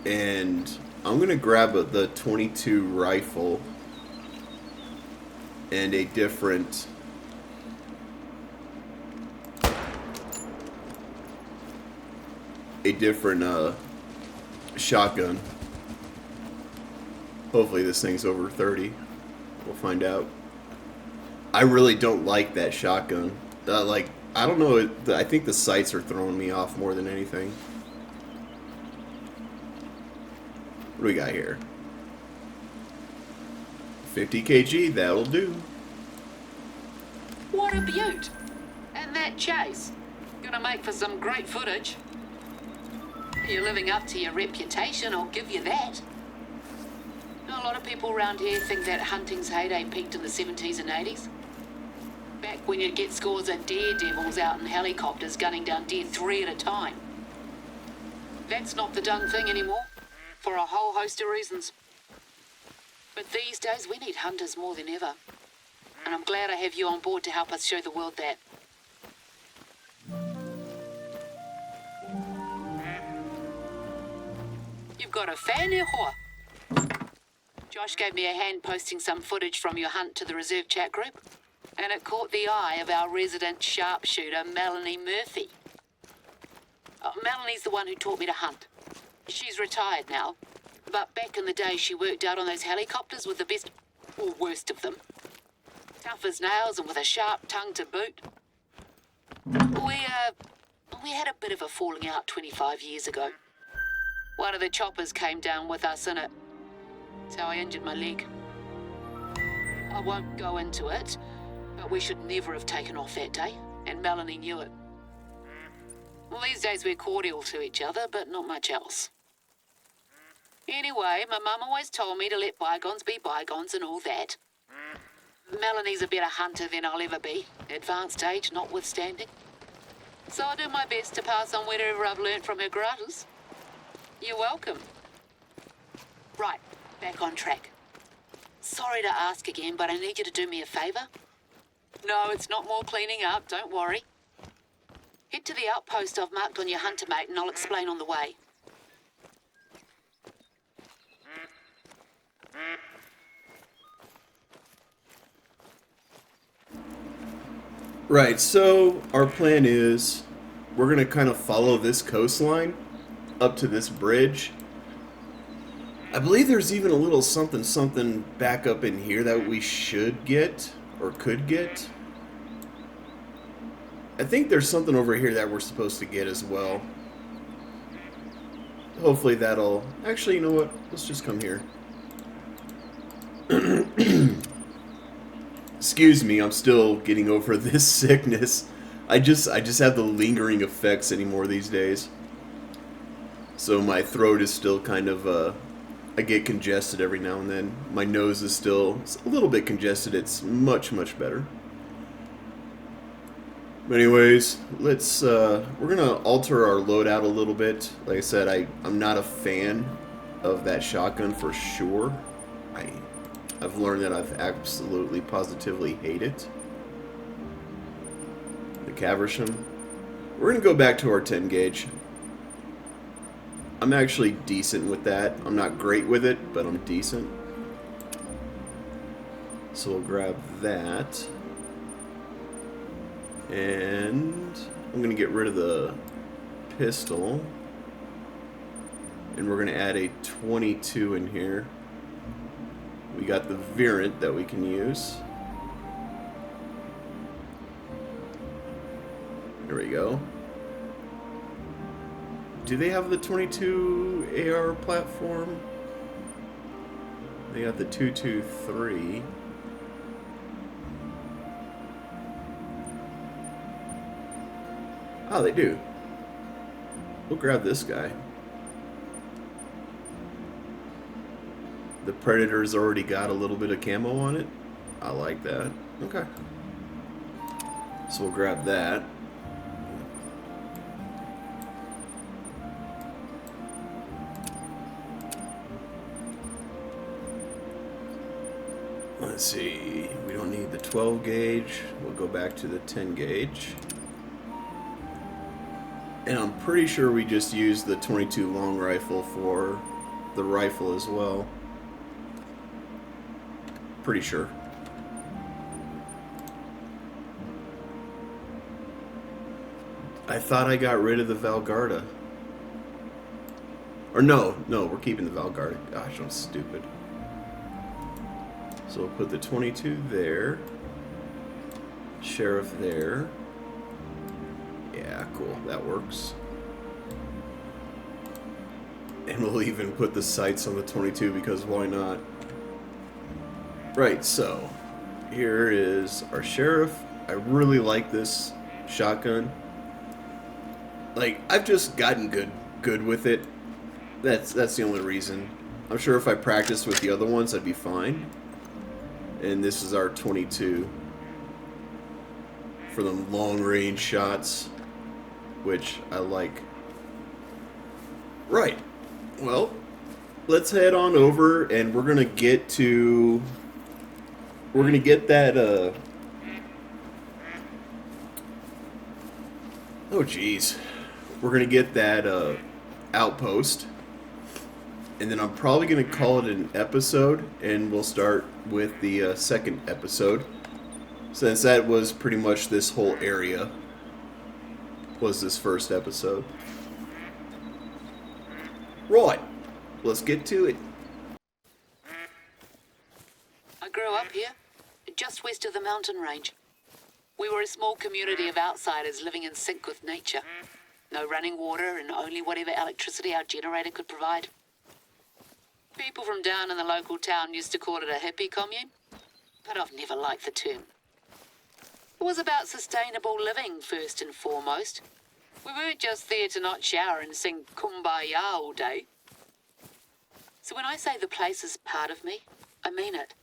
and I'm going to grab the 22 rifle and a different shotgun. Hopefully this thing's over 30. We'll find out. I really don't like that shotgun. I don't know. I think the sights are throwing me off more than anything. What do we got here? 50 kg, that'll do. What a beaut! And that chase. Gonna make for some great footage. You're living up to your reputation, I'll give you that. A lot of people around here think that hunting's heyday peaked in the 70s and 80s. Back when you'd get scores of daredevils out in helicopters gunning down deer 3 at a time. That's not the done thing anymore, for a whole host of reasons. But these days we need hunters more than ever. And I'm glad I have you on board to help us show the world that. You've got a fan here, whore. Josh gave me a hand posting some footage from your hunt to the reserve chat group, and it caught the eye of our resident sharpshooter, Melanie Murphy. Melanie's the one who taught me to hunt. She's retired now, but back in the day she worked out on those helicopters with the best, or worst of them. Tough as nails and with a sharp tongue to boot. We had a bit of a falling out 25 years ago. One of the choppers came down with us in it. That's how I injured my leg. I won't go into it, but we should never have taken off that day, and Melanie knew it. Well, these days we're cordial to each other, but not much else. Anyway, my mum always told me to let bygones be bygones and all that. Melanie's a better hunter than I'll ever be, advanced age notwithstanding. So I'll do my best to pass on whatever I've learnt from her gratis. You're welcome. Right, back on track. Sorry to ask again, but I need you to do me a favour. No, it's not more cleaning up, don't worry. Head to the outpost I've marked on your hunter mate and I'll explain on the way. Right, so our plan is we're going to kind of follow this coastline up to this bridge. I believe there's even a little something back up in here that we should get or could get. I think there's something over here that we're supposed to get as well. Hopefully that'll... Actually, you know what? Let's just come here. Excuse me, I'm still getting over this sickness. I just have the lingering effects anymore these days. So my throat is still kind of, I get congested every now and then. My nose is still a little bit congested. It's much, much better. But anyways, let's, we're gonna alter our loadout a little bit. Like I said, I'm not a fan of that shotgun for sure. I've learned that I've absolutely, positively hate it. The Caversham. We're gonna go back to our 10 gauge. I'm actually decent with that. I'm not great with it, but I'm decent. So we'll grab that. And I'm going to get rid of the pistol. And we're going to add a 22 in here. We got the Virant that we can use. There we go. Do they have the 22 AR platform? They got the 223. Oh, they do. We'll grab this guy. The Predator's already got a little bit of camo on it. I like that. Okay. So we'll grab that. Let's see. We don't need the 12 gauge. We'll go back to the 10 gauge. And I'm pretty sure we just used the 22 long rifle for the rifle as well. Pretty sure. I thought I got rid of the Valgarda. Or no, we're keeping the Valgarda. Gosh, I'm stupid. So we'll put the 22 there. Sheriff there. Yeah, cool. That works. And we'll even put the sights on the 22 because why not? Right, so here is our Sheriff. I really like this shotgun. Like, I've just gotten good with it. That's the only reason. I'm sure if I practiced with the other ones, I'd be fine. And this is our 22 for them long-range shots, which I like. Right. Well, let's head on over, and we're gonna get to. We're gonna get that. Oh, geez. We're gonna get that outpost, and then I'm probably gonna call it an episode, and we'll start with the second episode, since that was pretty much this whole area. Was this first episode? Right. Let's get to it. I grew up here, just west of the mountain range. We were a small community of outsiders living in sync with nature. No running water and only whatever electricity our generator could provide. People from down in the local town used to call it a hippie commune, but I've never liked the term. It was about sustainable living first and foremost. We weren't just there to not shower and sing Kumbaya all day. So when I say the place is part of me, I mean it.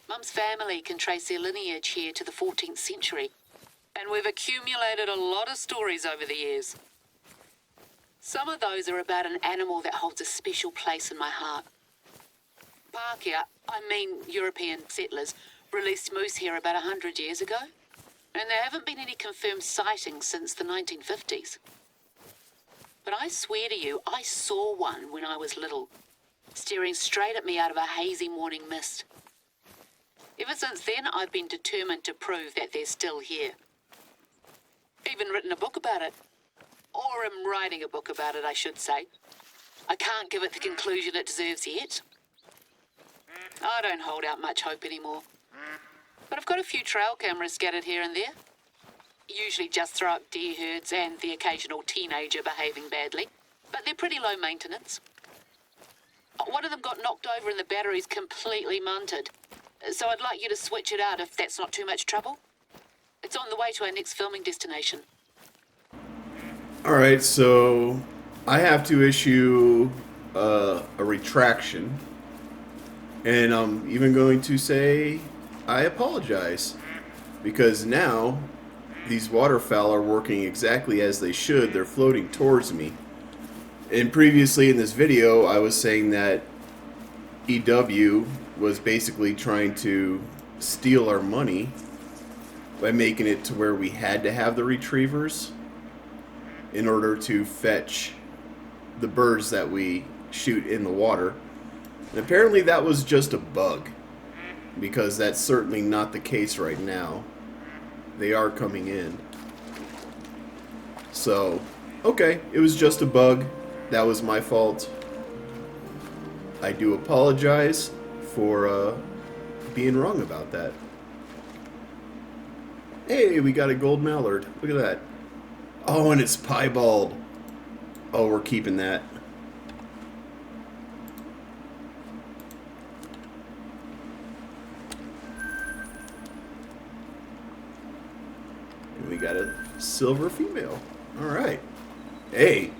Mum's family can trace their lineage here to the 14th century, and we've accumulated a lot of stories over the years. Some of those are about an animal that holds a special place in my heart. Pākehā, I mean European settlers, released moose here about 100 years ago, and there haven't been any confirmed sightings since the 1950s. But I swear to you, I saw one when I was little, staring straight at me out of a hazy morning mist. Ever since then, I've been determined to prove that they're still here. Even written a book about it. Or am writing a book about it, I should say. I can't give it the conclusion it deserves yet. I don't hold out much hope anymore. But I've got a few trail cameras scattered here and there. Usually just throw up deer herds and the occasional teenager behaving badly. But they're pretty low maintenance. One of them got knocked over and the battery's completely munted. So I'd like you to switch it out if that's not too much trouble. It's on the way to our next filming destination. Alright, so I have to issue a retraction. And I'm even going to say I apologize. Because now these waterfowl are working exactly as they should. They're floating towards me. And previously in this video, I was saying that EW was basically trying to steal our money by making it to where we had to have the retrievers in order to fetch the birds that we shoot in the water. And apparently that was just a bug, because that's certainly not the case right now. They are coming in. So Okay, it was just a bug. That was my fault. I do apologize for being wrong about that. Hey, we got a gold mallard. Look at that. Oh, and it's piebald. Oh, we're keeping that. And we got a silver female. All right. Hey,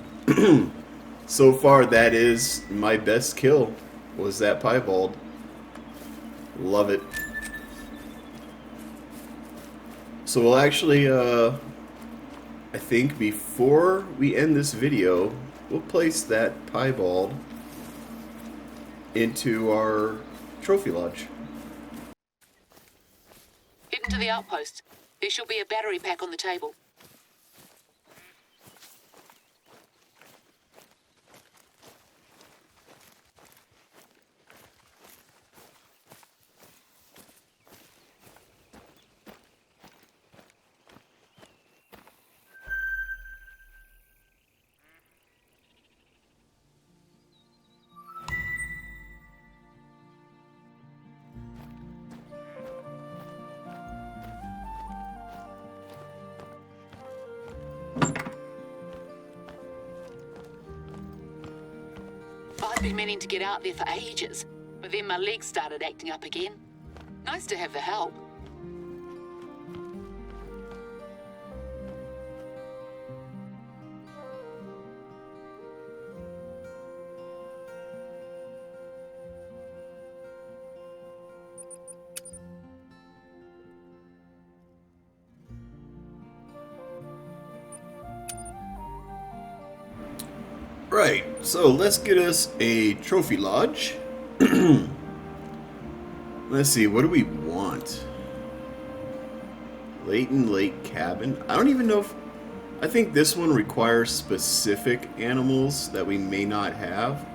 so far that is my best kill. Was that piebald? Love it. So we'll actually, I think before we end this video, we'll place that piebald into our trophy lodge. Heading to the outpost. There should be a battery pack on the table. I've been meaning to get out there for ages, but then my legs started acting up again. Nice to have the help. Right, so let's get us a trophy lodge. Let's see, what do we want? Leighton Lake Cabin. I don't even know if... I think this one requires specific animals that we may not have.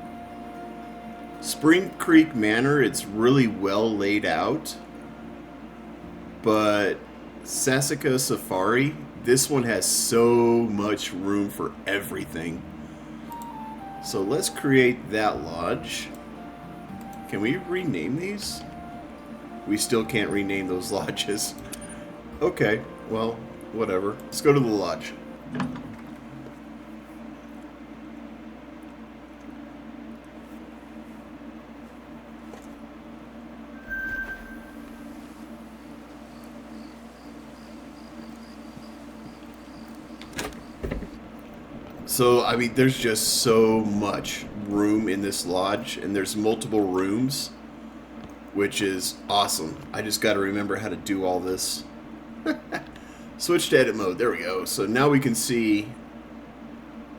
Spring Creek Manor, it's really well laid out. But Sassaka Safari, this one has so much room for everything. So let's create that lodge. Can we rename these? We still can't rename those lodges. Okay, well, whatever. Let's go to the lodge. So, I mean, there's just so much room in this lodge, and there's multiple rooms, which is awesome. I just got to remember how to do all this. Switch to edit mode. There we go. So now we can see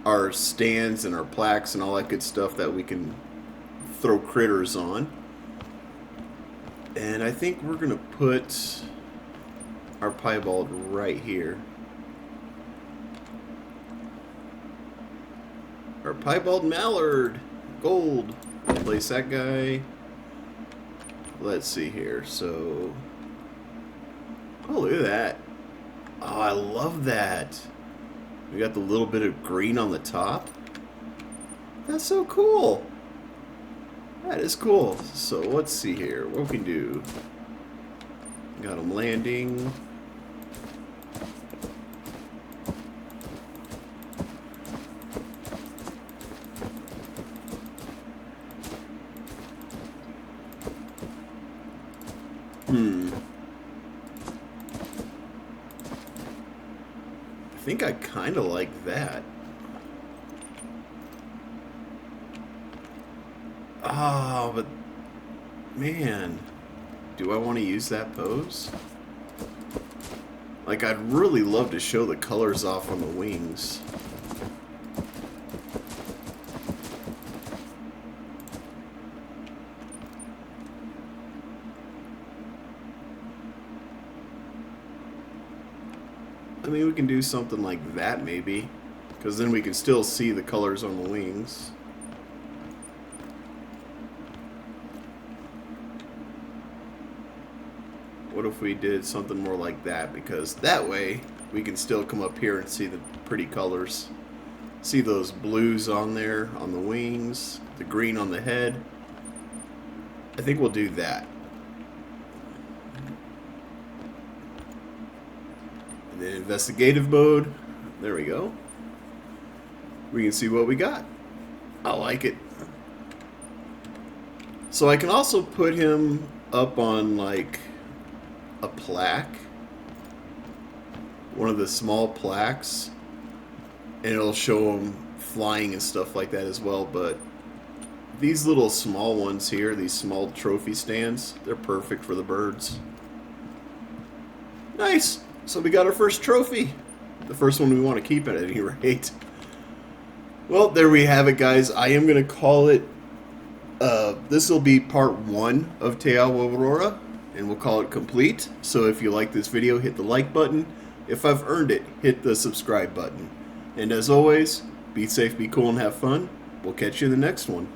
our stands and our plaques and all that good stuff that we can throw critters on. And I think we're going to put our piebald right here. Our piebald mallard, gold. Place that guy. Let's see here. So, oh, look at that. Oh, I love that. We got the little bit of green on the top. That's so cool. That is cool. So let's see here. What we can do. Got them landing. I think I kind of like that. Oh, but man, do I want to use that pose? Like, I'd really love to show the colors off on the wings. I mean, we can do something like that, maybe. Because then we can still see the colors on the wings. What if we did something more like that? Because that way, we can still come up here and see the pretty colors. See those blues on there on the wings, the green on the head. I think we'll do that. And then investigative mode. There we go. We can see what we got. I like it. So I can also put him up on like a plaque, one of the small plaques, and it'll show him flying and stuff like that as well. But these little small ones here, these small trophy stands, they're perfect for the birds. Nice. So we got our first trophy. The first one we want to keep at any rate. Well, there we have it, guys. I am going to call it, this will be part 1 of Te Ao Aurora, and we'll call it complete. So if you like this video, hit the like button. If I've earned it, hit the subscribe button. And as always, be safe, be cool, and have fun. We'll catch you in the next one.